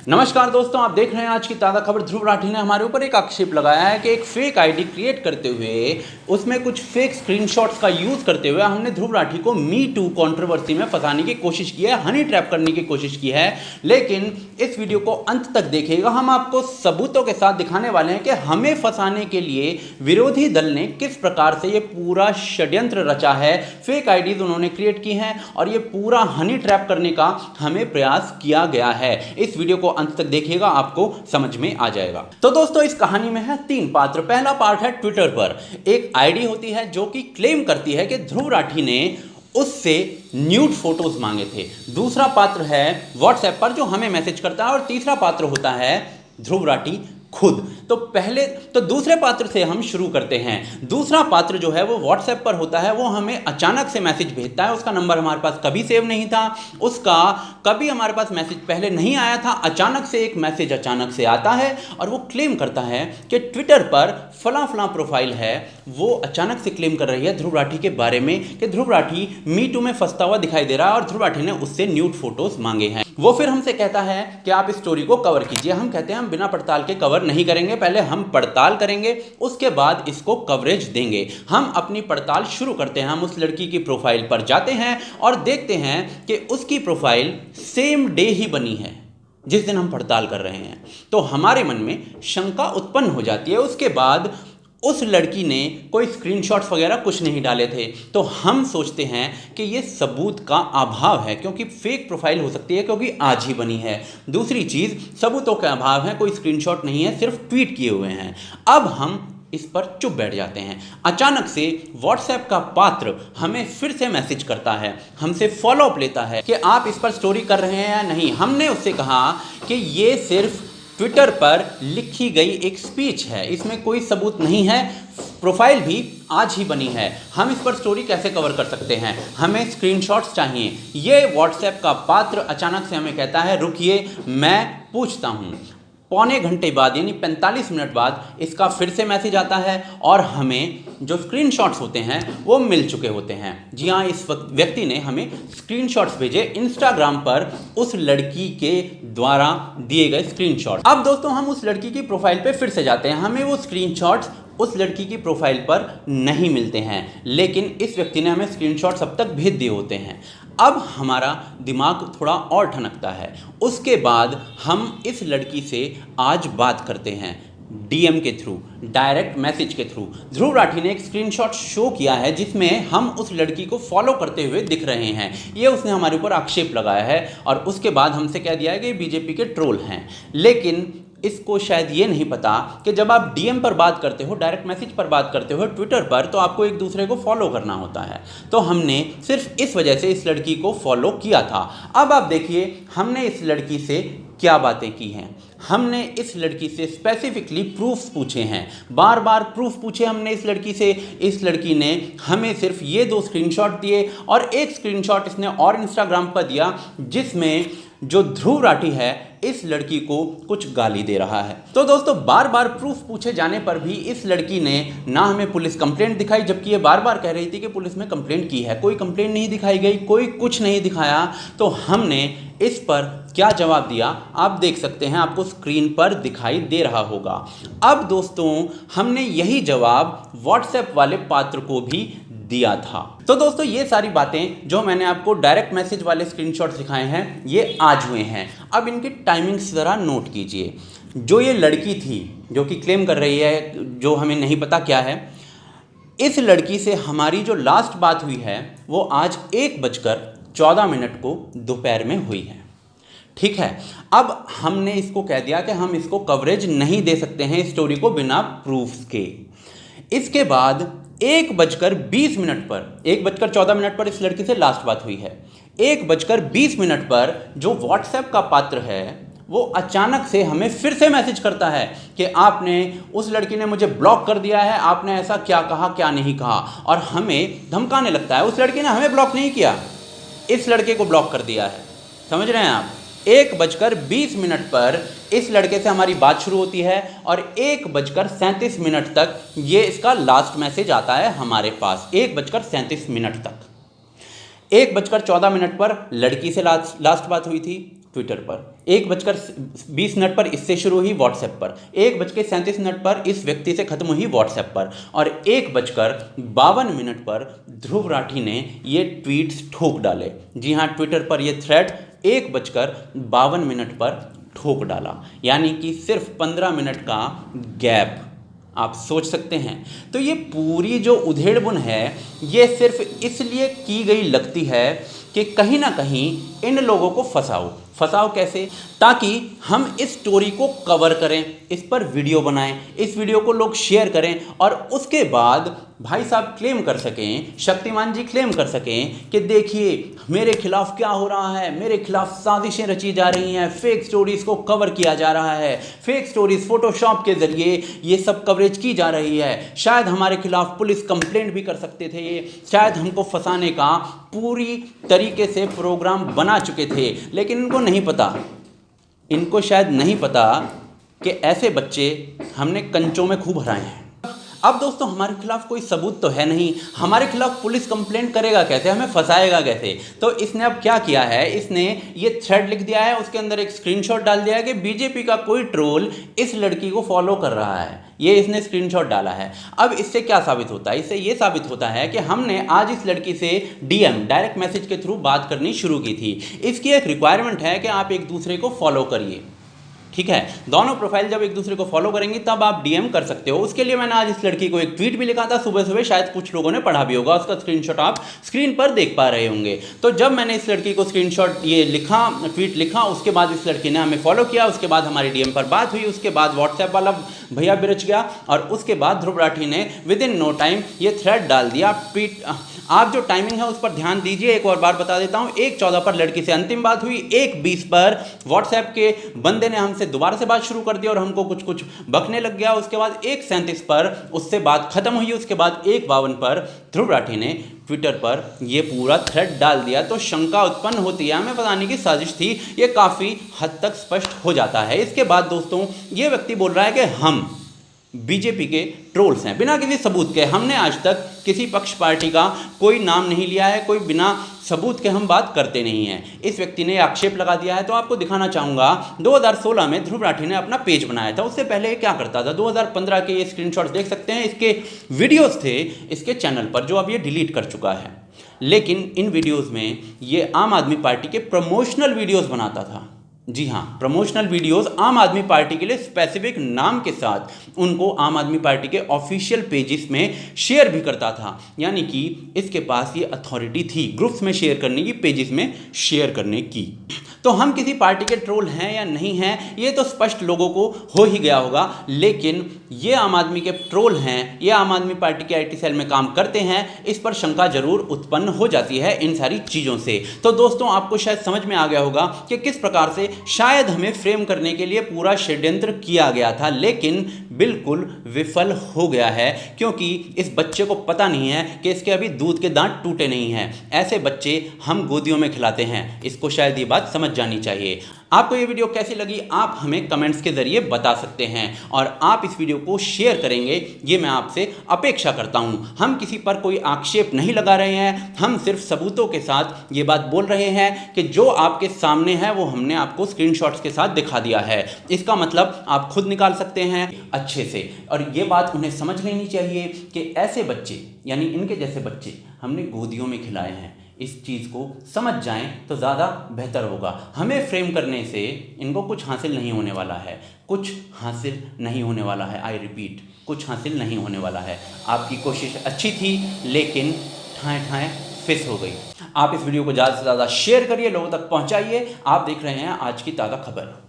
नमस्कार दोस्तों, आप देख रहे हैं आज की ताज़ा खबर। ध्रुव राठी ने हमारे ऊपर एक आक्षेप लगाया है कि एक फेक आईडी क्रिएट करते हुए उसमें कुछ फेक स्क्रीनशॉट्स का यूज़ करते हुए हमने ध्रुव राठी को मी टू कंट्रोवर्सी में फंसाने की कोशिश की है, हनी ट्रैप करने की कोशिश की है। लेकिन इस वीडियो को अंत तक देखिएगा, हम आपको सबूतों के साथ दिखाने वाले हैं कि हमें फंसाने के लिए विरोधी दल ने किस प्रकार से ये पूरा षड्यंत्र रचा है। फेक आईडीज उन्होंने क्रिएट की हैं और ये पूरा हनी ट्रैप करने का हमें प्रयास किया गया है। इस वीडियो को अंत तक देखिएगा, आपको समझ में आ जाएगा। तो दोस्तों, इस कहानी में है 3 पात्र। पहला पार्ट है ट्विटर पर एक आईडी होती है जो कि क्लेम करती है कि ध्रुव राठी ने उससे न्यूड फोटोज मांगे थे। दूसरा पात्र है व्हाट्सएप पर जो हमें मैसेज करता है और तीसरा पात्र होता है ध्रुव राठी खुद। तो दूसरे पात्र से हम शुरू करते हैं। दूसरा पात्र जो है वो व्हाट्सएप पर होता है, वो हमें अचानक से मैसेज भेजता है। उसका नंबर हमारे पास कभी सेव नहीं था, उसका कभी हमारे पास मैसेज पहले नहीं आया था। अचानक से एक मैसेज अचानक से आता है और वो क्लेम करता है कि ट्विटर पर फला प्रोफाइल है, वो अचानक से क्लेम कर रही है ध्रुव राठी के बारे में कि ध्रुव राठी मी टू में फंसता हुआ दिखाई दे रहा है और ध्रुव राठी ने उससे न्यूड फोटोज मांगे हैं। वो फिर हमसे कहता है कि आप इस स्टोरी को कवर कीजिए। हम कहते हैं हम बिना पड़ताल के कवर नहीं करेंगे, पहले हम पड़ताल करेंगे, उसके बाद इसको कवरेज देंगे। हम अपनी पड़ताल शुरू करते हैं। हम उस लड़की की प्रोफाइल पर जाते हैं और देखते हैं कि उसकी प्रोफाइल सेम डे ही बनी है जिस दिन हम पड़ताल कर रहे हैं। तो हमारे मन में शंका उत्पन्न हो जाती है। उसके बाद उस लड़की ने कोई स्क्रीनशॉट्स वगैरह कुछ नहीं डाले थे, तो हम सोचते हैं कि ये सबूत का अभाव है, क्योंकि फेक प्रोफाइल हो सकती है क्योंकि आज ही बनी है। दूसरी चीज़, सबूतों का अभाव है, कोई स्क्रीनशॉट नहीं है, सिर्फ ट्वीट किए हुए हैं। अब हम इस पर चुप बैठ जाते हैं। अचानक से व्हाट्सएप का पात्र हमें फिर से मैसेज करता है, हमसे फॉलोअप लेता है कि आप इस पर स्टोरी कर रहे हैं या नहीं। हमने उससे कहा कि ये सिर्फ ट्विटर पर लिखी गई एक स्पीच है, इसमें कोई सबूत नहीं है, प्रोफाइल भी आज ही बनी है, हम इस पर स्टोरी कैसे कवर कर सकते हैं, हमें स्क्रीनशॉट्स चाहिए। ये व्हाट्सएप का पात्र अचानक से हमें कहता है रुकिए मैं पूछता हूँ। पौने घंटे बाद यानी 45 मिनट बाद इसका फिर से मैसेज आता है और हमें जो स्क्रीनशॉट्स होते हैं वो मिल चुके होते हैं। जी हाँ, इस व्यक्ति ने हमें स्क्रीनशॉट्स भेजे इंस्टाग्राम पर उस लड़की के द्वारा दिए गए स्क्रीनशॉट। अब दोस्तों, हम उस लड़की की प्रोफाइल पे फिर से जाते हैं। हमें वो स्क्रीनशॉट्स उस लड़की की प्रोफाइल पर नहीं मिलते हैं, लेकिन इस व्यक्ति ने हमें स्क्रीनशॉट्स अब तक भेज दिए होते हैं। अब हमारा दिमाग थोड़ा और ठनकता है। उसके बाद हम इस लड़की से आज बात करते हैं डीएम के थ्रू, डायरेक्ट मैसेज के थ्रू। ध्रुव राठी ने एक स्क्रीनशॉट शो किया है जिसमें हम उस लड़की को फॉलो करते हुए दिख रहे हैं। ये उसने हमारे ऊपर आक्षेप लगाया है और उसके बाद हमसे कह दिया है कि बीजेपी के ट्रोल हैं। लेकिन इसको शायद ये नहीं पता कि जब आप डीएम पर बात करते हो, डायरेक्ट मैसेज पर बात करते हो ट्विटर पर, तो आपको एक दूसरे को फॉलो करना होता है। तो हमने सिर्फ इस वजह से इस लड़की को फॉलो किया था। अब आप देखिए हमने इस लड़की से क्या बातें की हैं। हमने इस लड़की से स्पेसिफिकली प्रूफ्स पूछे हैं, बार बार प्रूफ पूछे हमने इस लड़की से। इस लड़की ने हमें सिर्फ ये 2 स्क्रीनशॉट दिए और एक स्क्रीनशॉट इसने और इंस्टाग्राम पर दिया जिसमें जो ध्रुव राठी है इस लड़की को कुछ गाली दे रहा है। तो दोस्तों, बार बार प्रूफ पूछे जाने पर भी इस लड़की ने ना हमें पुलिस कंप्लेंट दिखाई, जबकि ये बार बार कह रही थी कि पुलिस में कंप्लेंट की है। कोई कंप्लेंट नहीं दिखाई गई, कोई कुछ नहीं दिखाया। तो हमने इस पर क्या जवाब दिया आप देख सकते हैं, आपको स्क्रीन पर दिखाई दे रहा होगा। अब दोस्तों, हमने यही जवाब व्हाट्सएप वाले पात्र को भी दिया था। तो दोस्तों, ये सारी बातें जो मैंने आपको डायरेक्ट मैसेज वाले स्क्रीनशॉट दिखाए हैं ये आज हुए हैं। अब इनकी टाइमिंग्स ज़रा नोट कीजिए। जो ये लड़की थी जो कि क्लेम कर रही है, जो हमें नहीं पता क्या है, इस लड़की से हमारी जो लास्ट बात हुई है वो आज 1:14 को दोपहर में हुई है। ठीक है, अब हमने इसको कह दिया कि हम इसको कवरेज नहीं दे सकते हैं इस स्टोरी को बिना प्रूफ्स के। इसके बाद 1:20 पर 1:14 पर इस लड़की से लास्ट बात हुई है। 1:20 पर जो व्हाट्सएप का पात्र है वो अचानक से हमें फिर से मैसेज करता है कि आपने, उस लड़की ने मुझे ब्लॉक कर दिया है, आपने ऐसा क्या कहा क्या नहीं कहा, और हमें धमकाने लगता है। उस लड़की ने हमें ब्लॉक नहीं किया, इस लड़के को ब्लॉक कर दिया है। समझ रहे हैं आप? 1:20 पर इस लड़के से हमारी बात शुरू होती है और 1:37 तक ये इसका लास्ट मैसेज आता है हमारे पास। 1:37 तक 1:14 पर लड़की से लास्ट बात हुई थी ट्विटर पर, 1:20 पर इससे शुरू हुई व्हाट्सएप पर, 1:37 पर इस व्यक्ति से खत्म हुई व्हाट्सएप पर, और 1:52 पर ध्रुव राठी ने ये ट्वीट्स ठोक डाले। जी हाँ, ट्विटर पर ये थ्रेड 1:52 पर ठोक डाला, यानी कि सिर्फ 15 मिनट का गैप, आप सोच सकते हैं। तो ये पूरी जो उधेड़बुन है ये सिर्फ इसलिए की गई लगती है कि कहीं ना कहीं इन लोगों को फंसाओ कैसे, ताकि हम इस स्टोरी को कवर करें, इस पर वीडियो बनाएं, इस वीडियो को लोग शेयर करें और उसके बाद भाई साहब क्लेम कर सकें, शक्तिमान जी क्लेम कर सकें कि देखिए मेरे खिलाफ क्या हो रहा है, मेरे खिलाफ साजिशें रची जा रही हैं, फेक स्टोरीज को कवर किया जा रहा है, फेक स्टोरीज फोटोशॉप के जरिए ये सब कवरेज की जा रही है, शायद हमारे खिलाफ पुलिस कंप्लेंट भी कर सकते थे, ये शायद हमको फंसाने का पूरी तरीके से प्रोग्राम बना चुके थे। लेकिन इनको शायद नहीं पता कि ऐसे बच्चे हमने कंचों में खूब हराए हैं। अब दोस्तों हमारे खिलाफ कोई सबूत तो है नहीं, हमारे खिलाफ पुलिस कंप्लेंट करेगा कैसे, हमें फंसाएगा कैसे। तो इसने अब क्या किया है, इसने ये थ्रेड लिख दिया है, उसके अंदर एक स्क्रीनशॉट डाल दिया है कि बीजेपी का कोई ट्रोल इस लड़की को फॉलो कर रहा है, ये इसने स्क्रीनशॉट डाला है। अब इससे क्या साबित होता है, इससे ये साबित होता है कि हमने आज इस लड़की से डीएम डायरेक्ट मैसेज के थ्रू बात करनी शुरू की थी। इसकी एक रिक्वायरमेंट है कि आप एक दूसरे को फॉलो करिए, ठीक है। दोनों प्रोफाइल जब एक दूसरे को फॉलो करेंगे तब आप डीएम कर सकते हो। उसके लिए मैंने आज इस लड़की को एक ट्वीट भी लिखा था सुबह सुबह, शायद कुछ लोगों ने पढ़ा भी होगा, उसका स्क्रीनशॉट आप स्क्रीन पर देख पा रहे होंगे। तो जब मैंने इस लड़की को स्क्रीनशॉट ये लिखा, ट्वीट लिखा, उसके बाद इस लड़की ने हमें फॉलो किया, उसके बाद हमारी डीएम पर बात हुई, उसके बाद व्हाट्सएप वाला भैया बिरच गया और उसके बाद ध्रुव राठी ने विद इन नो टाइम ये थ्रेड डाल दिया। आप जो टाइमिंग है उस पर ध्यान दीजिए, एक और बार बता देता हूँ। 1:14 पर लड़की से अंतिम बात हुई, 1:20 पर व्हाट्सएप के बंदे ने हमसे दोबारा से बात शुरू कर दी और हमको कुछ बकने लग गया। उसके बाद 1:37 पर उससे बात खत्म हुई, उसके बाद 1:52 पर ध्रुव राठी ने ट्विटर पर ये पूरा थ्रेड डाल दिया। तो शंका उत्पन्न होती है, हमें बताने की साजिश थी, ये काफ़ी हद तक स्पष्ट हो जाता है। इसके बाद दोस्तों ये व्यक्ति बोल रहा है कि हम बीजेपी के ट्रोल्स हैं, बिना किसी सबूत के। हमने आज तक किसी पक्ष पार्टी का कोई नाम नहीं लिया है, कोई बिना सबूत के हम बात करते नहीं हैं। इस व्यक्ति ने आक्षेप लगा दिया है। तो आपको दिखाना चाहूँगा 2016 में ध्रुव राठी ने अपना पेज बनाया था, उससे पहले क्या करता था। 2015 के ये स्क्रीनशॉट्स देख सकते हैं, इसके वीडियोज़ थे इसके चैनल पर जो अब ये डिलीट कर चुका है। लेकिन इन वीडियोज़ में ये आम आदमी पार्टी के प्रमोशनल वीडियोज़ बनाता था। जी हाँ, प्रमोशनल वीडियोस आम आदमी पार्टी के लिए स्पेसिफिक नाम के साथ उनको आम आदमी पार्टी के ऑफिशियल पेजेस में शेयर भी करता था, यानी कि इसके पास ये अथॉरिटी थी ग्रुप्स में शेयर करने की, पेजेस में शेयर करने की। तो हम किसी पार्टी के ट्रोल हैं या नहीं हैं ये तो स्पष्ट लोगों को हो ही गया होगा, लेकिन ये आम आदमी के ट्रोल हैं, ये आम आदमी पार्टी के आईटी सेल में काम करते हैं, इस पर शंका जरूर उत्पन्न हो जाती है इन सारी चीज़ों से। तो दोस्तों आपको शायद समझ में आ गया होगा कि किस प्रकार से शायद हमें फ्रेम करने के लिए पूरा षड्यंत्र किया गया था, लेकिन बिल्कुल विफल हो गया है, क्योंकि इस बच्चे को पता नहीं है कि इसके अभी दूध के दांत टूटे नहीं हैं। ऐसे बच्चे हम गोदियों में खिलाते हैं, इसको शायद ये बात समझ जानी चाहिए। आपको ये वीडियो कैसी लगी आप हमें कमेंट्स के जरिए बता सकते हैं, और आप इस वीडियो को शेयर करेंगे ये मैं आपसे अपेक्षा करता हूं। हम किसी पर कोई आक्षेप नहीं लगा रहे हैं, हम सिर्फ सबूतों के साथ ये बात बोल रहे हैं कि जो आपके सामने है वो हमने आपको स्क्रीनशॉट्स के साथ दिखा दिया है। इसका मतलब आप खुद निकाल सकते हैं अच्छे से, और ये बात उन्हें समझ लेनी चाहिए कि ऐसे बच्चे यानी इनके जैसे बच्चे हमने गोदियों में खिलाए हैं। इस चीज़ को समझ जाएं तो ज़्यादा बेहतर होगा। हमें फ्रेम करने से इनको कुछ हासिल नहीं होने वाला है, कुछ हासिल नहीं होने वाला है। आई रिपीट, कुछ हासिल नहीं होने वाला है। आपकी कोशिश अच्छी थी लेकिन ठाएं ठाएं फिस हो गई। आप इस वीडियो को ज़्यादा से ज़्यादा शेयर करिए, लोगों तक पहुंचाइए। आप देख रहे हैं आज की ताज़ा खबर।